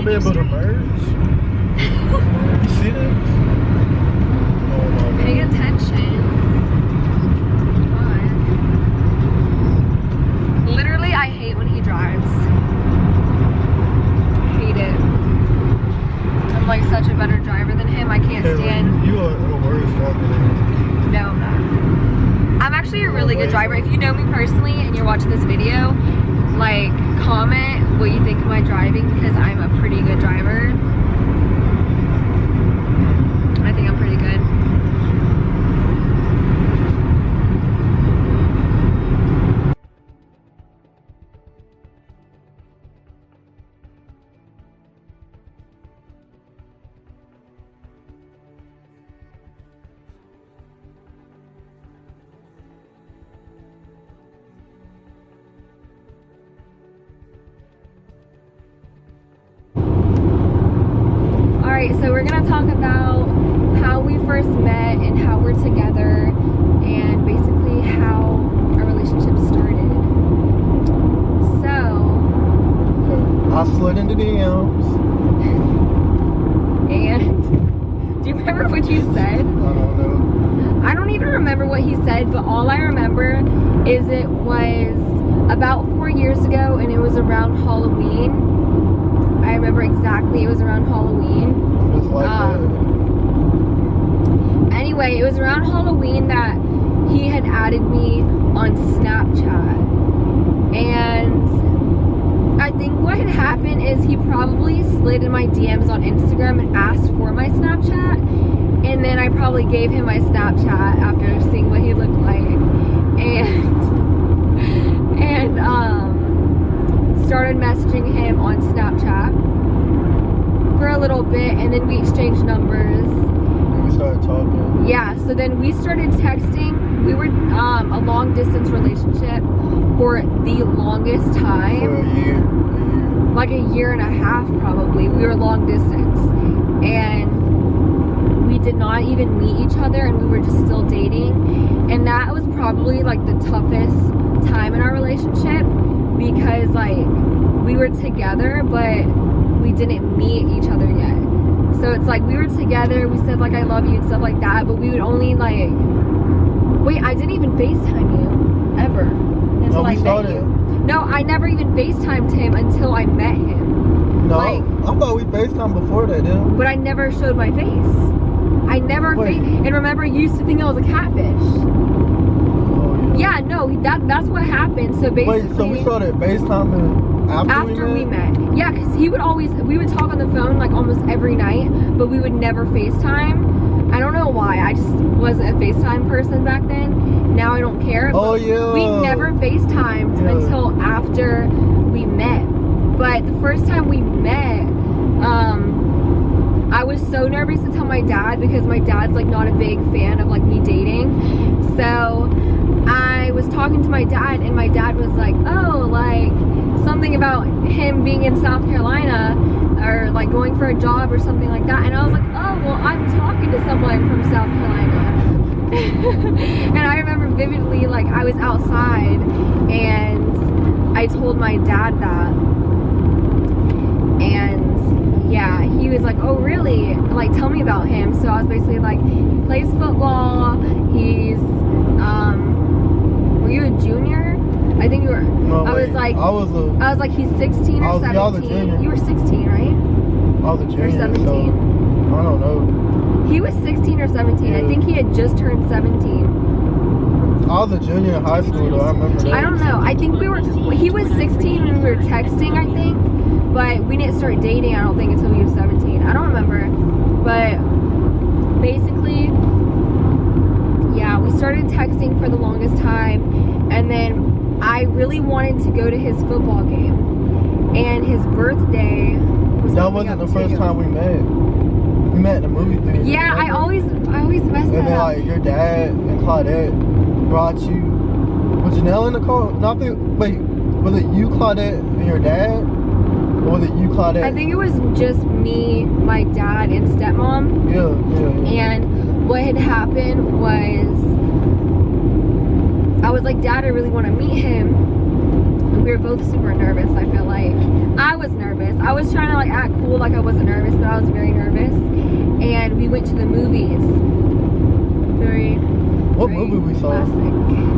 be able to merge. You see this? Oh my God. Pay attention. What? Literally, I hate when he drives. Hate it. I'm like such a better driver than him. I can't stand. You are the worst driver than him. No, I'm not. I'm actually a really good driver. If you know me personally and you're watching this video, like, comment what you think of my driving, because I'm a pretty good driver. I think I'm pretty good. Alright, so we're gonna talk about how we first met and how we're together and basically how our relationship started. So, I slid into DMs. and do you remember what you said? I don't know. I don't even remember what he said, but all I remember is it was about 4 years ago and it was around Halloween. I remember exactly, it was around Halloween. Just like that. Anyway, it was around Halloween that he had added me on Snapchat. And I think what had happened is he probably slid in my DMs on Instagram and asked for my Snapchat. And then I probably gave him my Snapchat after seeing what he looked like. And started messaging him on Snapchat for a little bit, and then we exchanged numbers. And we started talking. Yeah, so then we started texting. We were a long distance relationship for the longest time. For a year. Like a year and a half probably. We were long distance. And we did not even meet each other, and we were just still dating. And that was probably like the toughest time in our relationship, because like we were together but we didn't meet each other yet. So it's like we were together, we said like I love you and stuff like that, but we would only like, wait, I didn't even FaceTime you ever until I met you. No, I never even FaceTimed him until I met him. No, like, I thought we FaceTimed before that, didn't we? but I never showed my face. I never and remember you used to think I was a catfish. Yeah, no, that's what happened. So basically, wait, so we started FaceTiming after we met? Yeah, because we would talk on the phone like almost every night, but we would never FaceTime. I don't know why. I just wasn't a FaceTime person back then. Now I don't care. Oh, yeah. We never FaceTimed until after we met. But the first time we met, I was so nervous to tell my dad, because my dad's like not a big fan of like me dating. So I was talking to my dad, and my dad was like, oh, like something about him being in South Carolina or like going for a job or something like that. And I was like, oh, well, I'm talking to someone from South Carolina. And I remember vividly, like I was outside and I told my dad that. And yeah, he was like, oh really? Like, tell me about him. So I was basically like, he plays football, he's were you a junior? I think you were. No, I was like he's 16 or 17. You were 16, right? I was a junior. Or 17. So I don't know. He was 16 or 17. Yeah. I think he had just turned 17. I was a junior in high school though, I remember that. I don't know. I think he was 16 when we were texting, I think. But we didn't start dating, I don't think, until he was 17. I don't remember. But basically, yeah, we started texting for the longest time. And then I really wanted to go to his football game. And his birthday was that wasn't the first time we met. We met in the movie theater. Yeah, I always mess that up. And then like your dad and Claudette brought you. Was Janelle in the car? Wait, was it you, Claudette, and your dad? Or was it you, Claudette? I think it was just me, my dad, and stepmom. Yeah. And what had happened was, I was like, Dad, I really want to meet him. And we were both super nervous, I feel like. I was nervous. I was trying to like act cool like I wasn't nervous, but I was very nervous. And we went to the movies. What movie we saw? Classic.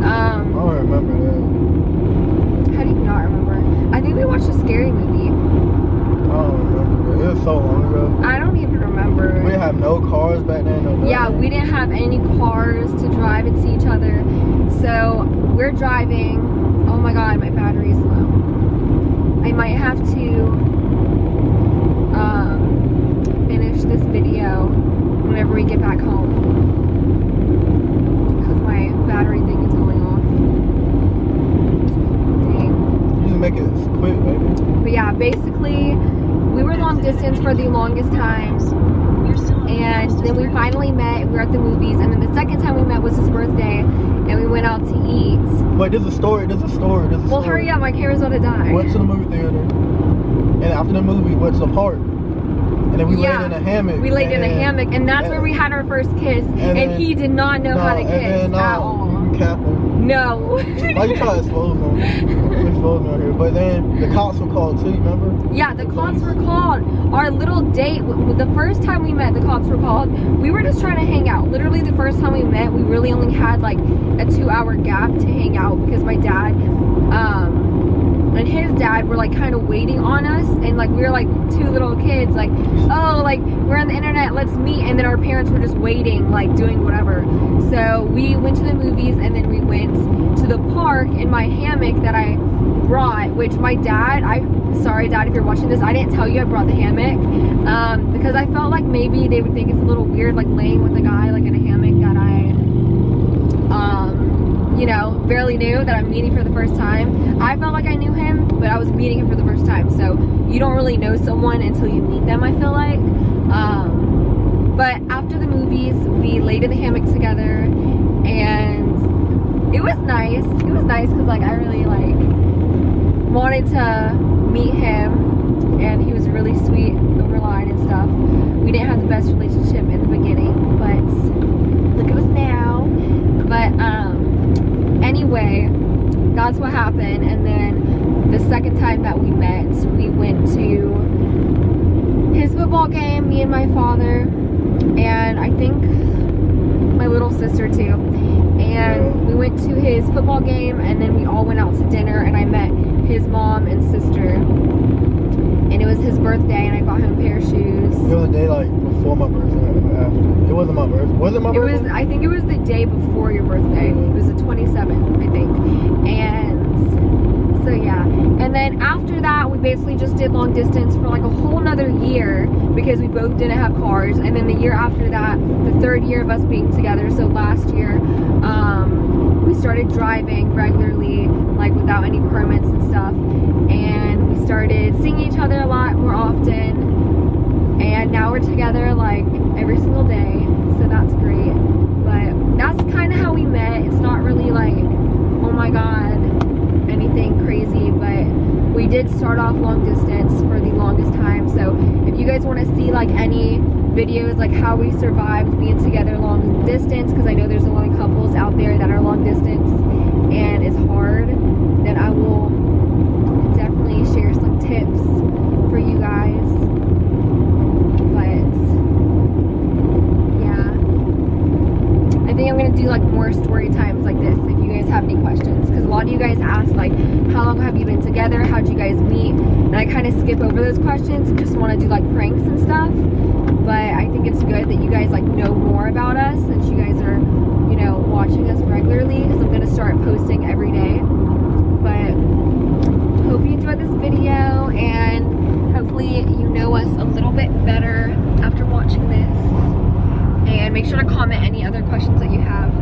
I don't remember that. How do you not remember? I think we watched a scary movie. I don't remember. It was so long ago. I don't even remember. We didn't have no cars back then. No nothing. Yeah, we didn't have any cars to drive and see each other. So we're driving. Oh my god, my battery's low. I might have to finish this video whenever we get back home. Because my battery thing is going off. Dang. You just make it quick, baby. But yeah, basically, we were long distance for the longest time. And then we finally met. We were at the movies. And then the second time we met was his birthday. And we went out to eat. Wait, there's a story. Well, hurry up. My camera's about to die. Went to the movie theater. And after the movie, went to the park. And then we laid in a hammock. We laid in a hammock. And that's where we had our first kiss. And he did not know how to kiss at all. Capping. No. Why you try to expose them? Expose them right here. But then the cops were called too, remember? Yeah, the cops were called. Our little date, the first time we met, the cops were called. We were just trying to hang out. Literally the first time we met, we really only had like a 2-hour gap to hang out because my dad, and his dad were like kind of waiting on us, and like we were like two little kids, like, oh, like we're on the internet, let's meet. And then our parents were just waiting, like doing whatever. So we went to the movies, and then we went to the park in my hammock that I brought, which my dad, sorry dad if you're watching this, I didn't tell you I brought the hammock because I felt like maybe they would think it's a little weird like laying with a guy like in a hammock that I you know, barely knew, that I'm meeting for the first time. I felt like I knew him, but I was meeting him for the first time, so you don't really know someone until you meet them, I feel like. But after the movies, we laid in the hammock together, and it was nice. It was nice because like I really like wanted to meet him, and he was really sweet over line and stuff. We didn't have the best relationship in the beginning, but look at us now. But anyway, that's what happened. And then the second time that we met, we went to his football game, me and my father, and I think my little sister too. And we went to his football game, and then we all went out to dinner, and I met his mom and sister. And it was his birthday, and I bought him a pair of shoes. It was a day like before my birthday, after. It wasn't my birthday. Was it my birthday? I think it was the day before your birthday. It was the 27th, I think. And so yeah. And then after that, we basically just did long distance for like a whole nother year because we both didn't have cars. And then the year after that, the third year of us being together, so last year, we started driving regularly, like without any permits and stuff. And we started seeing each other a lot more often. And now we're together like every single day, so that's great. But that's kind of how we met. It's not really like, oh my god, anything crazy, but we did start off long distance for the longest time. So if you guys want to see like any videos like how we survived being together long distance, because I know there's a lot of couples out there that are long distance and it's hard, then I will definitely share some tips for you guys. But yeah, I think I'm gonna do like more story times like this if you guys have any questions, because a lot of you guys ask like, how long have you been together, how'd you guys meet, and I kind of skip over those questions and just want to do like pranks and stuff. But I think it's good that you guys like know more about us since you guys are, you know, watching us regularly, because I'm gonna start posting every day. But hope you enjoyed this video, and hopefully you know us a little bit better after watching this. And make sure to comment any other questions that you have.